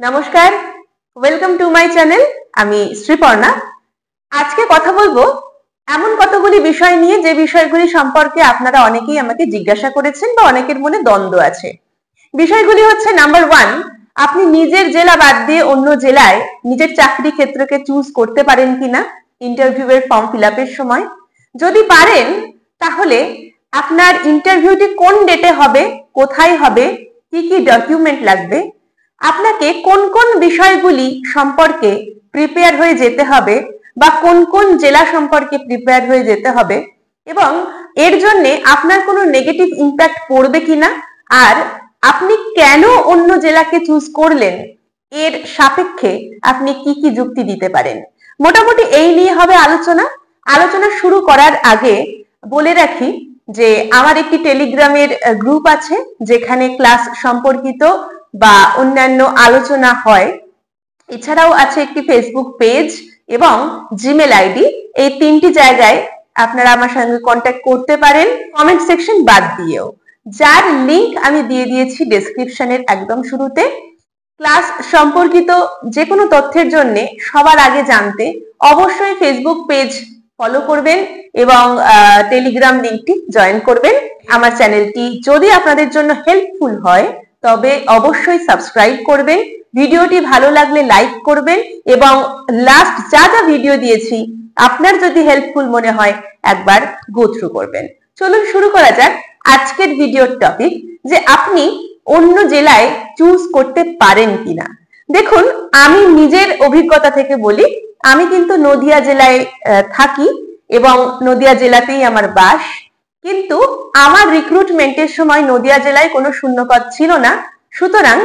নমস্কার, welcome to my channel. আমি শ্রীপর্ণা। আজকে কথা বলবো এমন কতগুলি বিষয় নিয়ে যে বিষয়গুলি সম্পর্কে আপনারা অনেকেই আমাকে জিজ্ঞাসা করেছেন বা অনেকের মনে দ্বন্দ্ব আছে। বিষয়গুলি হচ্ছে, নাম্বার 1, আপনি নিজের জেলা বাদ দিয়ে অন্য জেলায় নিজের চাকরি ক্ষেত্রকে চুজ করতে পারেন কিনা ইন্টারভিউ এর ফর্ম ফিল আপের সময়। যদি পারেন তাহলে আপনার ইন্টারভিউটি কোন ডেটে হবে, কোথায় হবে, কি কি ডকুমেন্ট লাগবে, আপনাকে কোন কোন বিষয়গুলি সম্পর্কে প্রিপেয়ার হয়ে যেতে হবে বা কোন কোন জেলা সম্পর্কে প্রিপেয়ার হয়ে যেতে হবে, এবং এর জন্য আপনার কোনো নেগেটিভ ইম্প্যাক্ট পড়বে কিনা, আর আপনি কেন অন্য জেলাকে চুজ করলেন এর সাপেক্ষে আপনি কি কি যুক্তি দিতে পারেন। মোটামুটি এই নিয়ে হবে আলোচনা শুরু করার আগে বলে রাখি যে আমার একটি টেলিগ্রামের গ্রুপ আছে যেখানে ক্লাস সম্পর্কিত বা অন্যান্য আলোচনা হয়। এছাড়াও আছে একটি ফেসবুক পেজ এবং জিমেল আইডি। এই তিনটি জায়গায় আপনারা আমার সঙ্গে কন্ট্যাক্ট করতে পারেন, কমেন্ট সেকশন বাদ দিয়েও, যার লিংক আমি দিয়ে দিয়েছি ডেসক্রিপশনের একদম শুরুতে। ক্লাস সম্পর্কিত যে কোনো তথ্যের জন্য সবার আগে জানতে অবশ্যই ফেসবুক পেজ ফলো করবেন এবং টেলিগ্রাম লিংকটি জয়েন করবেন। আমার চ্যানেলটি যদি আপনাদের জন্য হেল্পফুল হয় তবে অবশ্যই সাবস্ক্রাইব করবেন, ভিডিওটি ভালো লাগলে লাইক করবেন এবং লাস্ট যা যা ভিডিও দিয়েছি আপনার যদি হেল্পফুল মনে হয় একবার গো থ্রু করবেন। চলুন শুরু করা যাক আজকের ভিডিওর টপিক, যে আপনি অন্য জেলায় চুজ করতে পারেন কিনা। দেখুন, আমি নিজের অভিজ্ঞতা থেকে বলি, আমি কিন্তু নদিয়া জেলায় থাকি এবং নদিয়া জেলাতেই আমার বাস, কিন্তু আমার রিক্রুটমেন্টের সময় নদিয়া জেলায় কোনো শূন্যপদ ছিল না, সুতরাং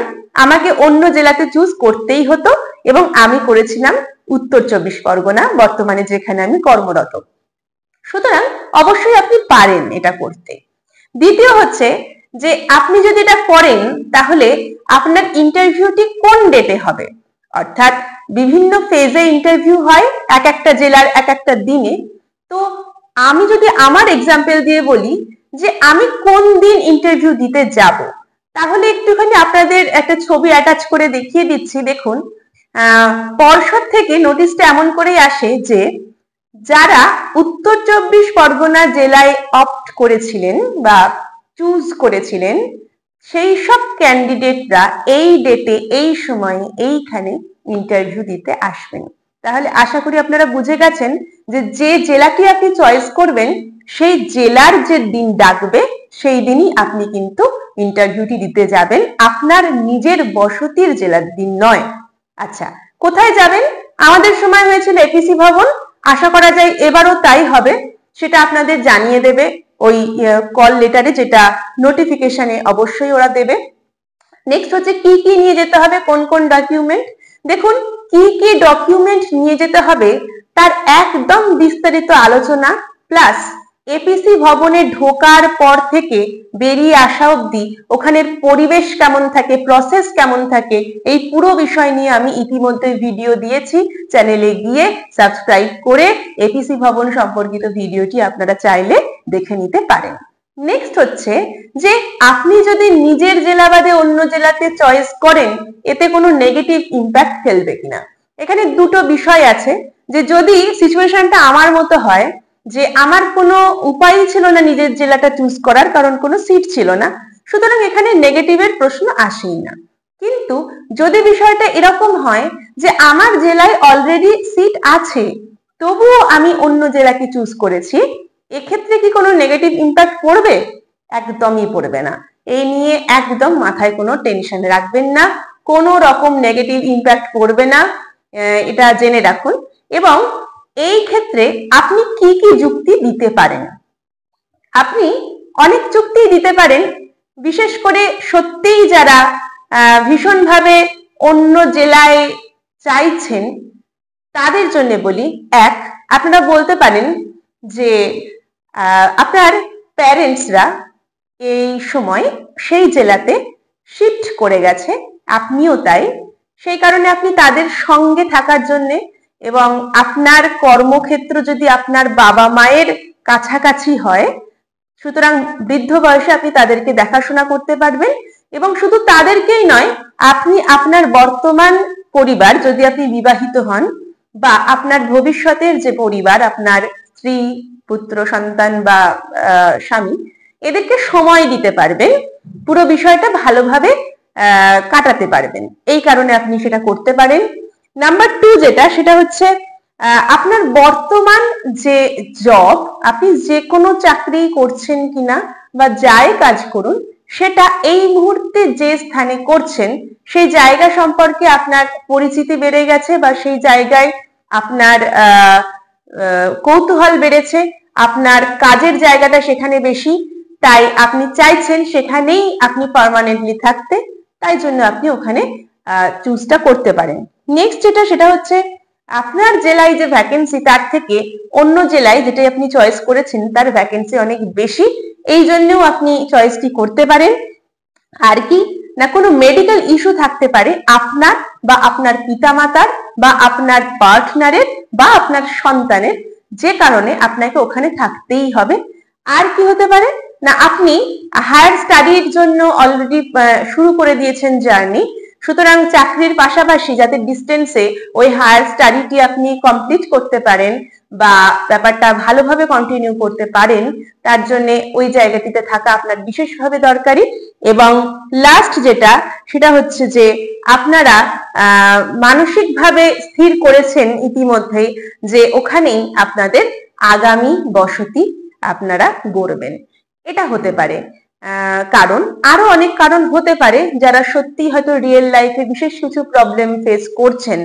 আমাকে অন্য জেলাতে চুজ করতেই হতো এবং আমি করেছিলাম উত্তর 24 পরগনা, বর্তমানে যেখানে আমি কর্মরত। সুতরাং অবশ্যই আপনি পারেন এটা করতে। দ্বিতীয় হচ্ছে যে আপনি যদি এটা করেন তাহলে আপনার ইন্টারভিউটি কোন ডেটে হবে, অর্থাৎ বিভিন্ন ফেজে ইন্টারভিউ হয় এক একটা জেলার এক একটা দিনে। তো আমি যদি আমার এক্সাম্পল দিয়ে বলি যে আমি কোন দিন ইন্টারভিউ দিতে যাব, তাহলে একটুখানি আপনাদের একটা ছবি অ্যাটাচ করে দেখিয়ে দিচ্ছি। দেখুন, পর্ষদ থেকে নোটিশটা এমন করেই আসে যে যারা উত্তর 24 পরগনা জেলায় অপ্ট করেছিলেন বা চুজ করেছিলেন সেই সব ক্যান্ডিডেটরা এই ডেটে এই সময়ে এইখানে ইন্টারভিউ দিতে আসবেন। তাহলে আশা করি আপনারা বুঝে গেছেন যে যে জেলাটি আপনি চয়েস করবেন সেই জেলার যে দিন ডাকবে সেই দিনই আপনি কিন্তু ইন্টারভিউটি দিতে যাবেন, আপনার নিজের বসতির জেলার দিন নয়। আচ্ছা, কোথায় যাবেন? আমাদের সময় হয়েছিল এপিসি ভবন, আশা করা যায় এবারও তাই হবে, সেটা আপনাদের জানিয়ে দেবে ওই কল লেটারে, যেটা নোটিফিকেশনে অবশ্যই ওরা দেবে। নেক্সট হচ্ছে কি কি নিয়ে যেতে হবে, কোন কোন ডকুমেন্ট। দেখুন, কি কি ডকুমেন্ট নিয়ে যেতে হবে তার একদম বিস্তারিত আলোচনা, প্লাস এপিসি ভবনে ঢোকার পর থেকে বেরিয়ে আসা অবধি ওখানের পরিবেশ কেমন থাকে, প্রসেস কেমন থাকে, এই পুরো বিষয় নিয়ে আমি ইতিমধ্যে ভিডিও দিয়েছি। চ্যানেলে গিয়ে সাবস্ক্রাইব করে এপিসি ভবন সম্পর্কিত ভিডিওটি আপনারা চাইলে দেখে নিতে পারেন। নেক্সট হচ্ছে যে আপনি যদি নিজের জেলা বাদে অন্য জেলাতে চয়েস করেন এতে কোনো নেগেটিভ ইম্প্যাক্ট ফেলবে কিনা। এখানে দুটো বিষয় আছে, যে যদি সিচুয়েশনটা আমার মতো হয় যে আমার কোনো উপায় ছিল না নিজের জেলাটা চুজ করার, কারণ কোনো সিট ছিল না, সুতরাং এখানে নেগেটিভের প্রশ্ন আসেই না। কিন্তু যদি বিষয়টা এরকম হয় যে আমার জেলায় অলরেডি সিট আছে তবুও আমি অন্য জেলাকে চুজ করেছি, এক্ষেত্রে কি কোনো নেগেটিভ ইম্প্যাক্ট পড়বে? একদমই পড়বে না। এই নিয়ে একদম মাথায় কোনো টেনশন রাখবেন না, কোনো রকম নেগেটিভ ইম্প্যাক্ট পড়বে না, এটা জেনে রাখুন। এবং এই ক্ষেত্রে আপনি কি কি যুক্তি দিতে পারেন? আপনি অনেক যুক্তি দিতে পারেন, বিশেষ করে সত্যিই যারা ভীষণভাবে অন্য জেলায় চাইছেন তাদের জন্য বলি। এক, আপনারা বলতে পারেন যে আপনার প্যারেন্টসরা এই সময় সেই জেলাতে শিফট করে গেছে, আপনিও তাই, সেই কারণে আপনি তাদের সঙ্গে থাকার জন্য এবং আপনার কর্মক্ষেত্র যদি আপনার বাবা মায়ের কাছাকাছি হয়, সুতরাং বৃদ্ধ বয়সে আপনি তাদেরকে দেখাশোনা করতে পারবেন এবং শুধু তাদেরকেই নয়, আপনি আপনার বর্তমান পরিবার, যদি আপনি বিবাহিত হন, বা আপনার ভবিষ্যতের যে পরিবার, আপনার স্ত্রী, পুত্র সন্তান বা স্বামী, এদেরকে সময় দিতে পারবেন, পুরো বিষয়টা ভালোভাবে কাটাতে পারবেন। এই কারণে আপনি সেটা করতে পারেন। নাম্বার 2 যেটা, সেটা হচ্ছে আপনার বর্তমান যে জব, আপনি যে কোনো চাকরি করছেন কিনা বা যাই কাজ করুন, সেটা এই মুহূর্তে যে স্থানে করছেন সেই জায়গা সম্পর্কে আপনার পরিচিতি বেড়ে গেছে, বা সেই জায়গায় আপনার কৌতূহল বেড়েছে, আপনার কাজের জায়গাটা সেখানে বেশি, তাই আপনি চাইছেন সেখানেই আপনি পার্মানেন্টলি থাকতে, তাই জন্য আপনি ওখানে চুজটা করতে পারেন। নেক্সট যেটা, সেটা হচ্ছে আপনার জেলায় যে ভ্যাকেন্সি তার থেকে অন্য জেলায় যেটা আপনি চয়েস করেছেন তার ভ্যাকেন্সি অনেক বেশি, এই জন্যও আপনি চয়েসটি করতে পারেন। আর কি না, কোনো মেডিকেল ইস্যু থাকতে পারে আপনার বা আপনার পিতামাতার বা আপনার পার্টনারের বা আপনার সন্তানের, যে কারণে আপনাকে ওখানে থাকতেই হবে। আর কি হতে পারে না, আপনি হায়ার স্টাডির জন্য অলরেডি শুরু করে দিয়েছেন জার্নি, সুতরাং চাকরির পাশাপাশি যাতে ডিস্টেন্সে ওই হায়ার স্টাডিটি আপনি কমপ্লিট করতে পারেন বা ব্যাপারটা ভালোভাবে কন্টিনিউ করতে পারেন, তার জন্য ওই জায়গাটিতে থাকা আপনার বিশেষভাবে দরকারি। এবং লাস্ট যেটা, সেটা হচ্ছে যে আপনারা মানসিকভাবে স্থির করেছেন ইতিমধ্যেই যে ওখানেই আপনাদের আগামী বসতি আপনারা গড়বেন, এটা হতে পারে। কারণ আরো অনেক কারণ হতে পারে, যারা সত্যি হয়তো রিয়েল লাইফে বিশেষ কিছু প্রবলেম ফেস করছেন,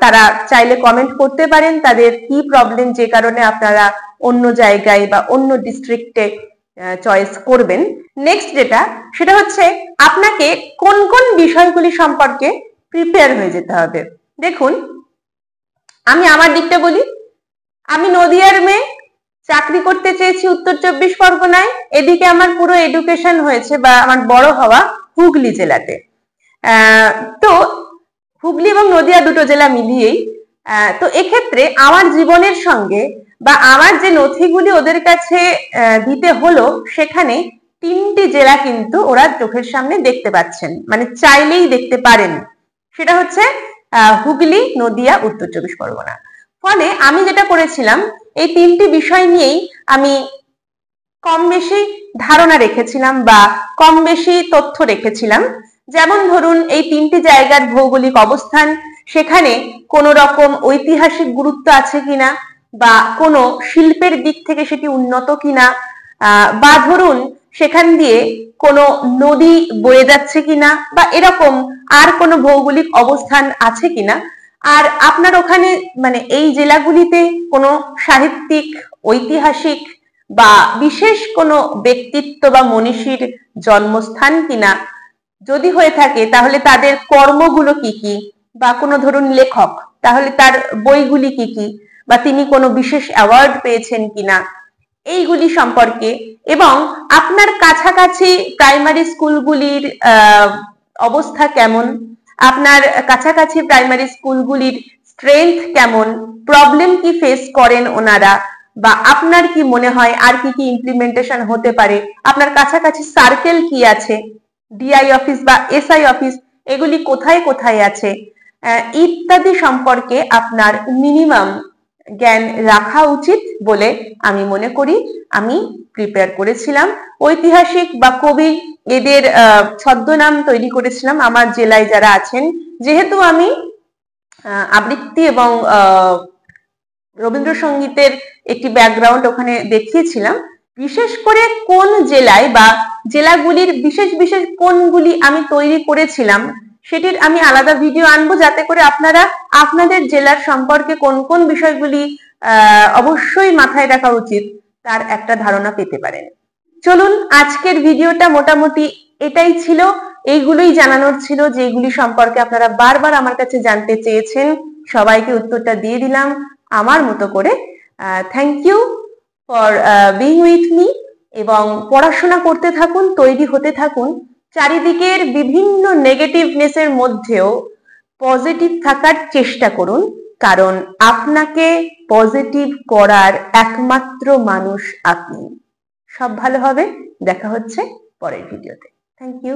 তারা চাইলে কমেন্ট করতে পারেন তাদের কি প্রবলেম, যে কারণে আপনারা অন্য জায়গায় বা অন্য ডিস্ট্রিক্টে চয়েস করবেন। নেক্সট যেটা, সেটা হচ্ছে আপনাকে কোন কোন বিষয়গুলি সম্পর্কে প্রিপেয়ার হয়ে যেতে হবে। দেখুন, আমি আমার দিকটা বলি। আমি নদিয়ার মেয়ে, চাকরি করতে চেয়েছি উত্তর 24 পরগনায়, এদিকে আমার পুরো এডুকেশন হয়েছে বা আমার বড় হওয়া হুগলি জেলাতে। তো হুগলি এবং নদিয়া দুটো জেলা মিলিয়েই, তো এক্ষেত্রে আমার জীবনের সঙ্গে বা আমার যে নথিগুলি ওদের কাছে দিতে হলো, সেখানে 3টি জেলা কিন্তু ওরা চোখের সামনে দেখতে পাচ্ছেন, মানে চাইলেই দেখতে পারেন। সেটা হচ্ছে হুগলি, নদিয়া, উত্তর 24 পরগনা। ফলে আমি যেটা করেছিলাম, এই 3টি বিষয় নিয়েই আমি কম বেশি ধারণা রেখেছিলাম বা কম বেশি তথ্য রেখেছিলাম। যেমন ধরুন, এই 3টি জায়গার ভৌগোলিক অবস্থান, সেখানে কোনো রকম ঐতিহাসিক গুরুত্ব আছে কিনা, বা কোনো শিল্পের দিক থেকে সেটি উন্নত কিনা, বা ধরুন সেখান দিয়ে কোনো নদী বয়ে যাচ্ছে কিনা, বা এরকম আর কোনো ভৌগোলিক অবস্থান আছে কিনা। আর আপনার ওখানে মানে এই জেলাগুলিতে কোনো সাহিত্যিক, ঐতিহাসিক বা বিশেষ কোনো ব্যক্তিত্ব বা মনীষীর জন্মস্থান কিনা, যদি হয়ে থাকে তাহলে তাদের কর্মগুলো কি কি, বা কোনো ধরুন লেখক, তাহলে তার বইগুলি কি কি, বা তিনি কোনো বিশেষ অ্যাওয়ার্ড পেয়েছেন কিনা, এইগুলি সম্পর্কে। এবং আপনার কাছাকাছি প্রাইমারি স্কুলগুলির অবস্থা কেমন, আপনার কাছাকাছি প্রাইমারি স্কুলগুলির স্ট্রেংথ কেমন, প্রবলেম কি ফেস করেন ওনারা, বা আপনার কি মনে হয় আর কি কি ইমপ্লিমেন্টেশন হতে পারে, আপনার কাছাকাছি সার্কেল কি আছে, ডিআই অফিস বা এসআই অফিস এগুলি কোথায় কোথায় আছে, ইত্যাদি সম্পর্কে আপনার মিনিমাম জ্ঞান রাখা উচিত বলে আমি মনে করি। আমি প্রিপেয়ার করেছিলাম। ঐতিহাসিক বা কবি এদের ছদ্মনাম তৈরি করেছিলাম আমার জেলায় যারা আছেন, যেহেতু আমি আবৃত্তি এবং রবীন্দ্রসঙ্গীতের একটি ব্যাকগ্রাউন্ড ওখানে দেখিয়েছিলাম। বিশেষ করে কোন জেলায় বা জেলাগুলির বিশেষ বিশেষ কোনগুলি আমি তৈরি করেছিলাম, সেটির আমি আলাদা ভিডিও আনবো, যাতে করে আপনারা আপনাদের জেলার সম্পর্কে কোন কোন বিষয়গুলি অবশ্যই মাথায় রাখা উচিত তার একটা ধারণা পেতে পারেন। চলুন, আজকের ভিডিওটা মোটামুটি এটাই ছিল, এইগুলোই জানানোর ছিল, যেগুলি সম্পর্কে আপনারা বারবার আমার কাছে জানতে চেয়েছেন। সবাইকে উত্তরটা দিয়ে দিলাম আমার মতো করে। Thank you for being with me, এবং পড়াশোনা করতে থাকুন, তৈরি হতে থাকুন। চারিদিকের বিভিন্ন নেগেটিভনেসের মধ্যেও পজিটিভ থাকার চেষ্টা করুন, কারণ আপনাকে পজিটিভ করার একমাত্র মানুষ আপনি। সব ভালো হবে। দেখা হচ্ছে পরের ভিডিওতে। Thank you.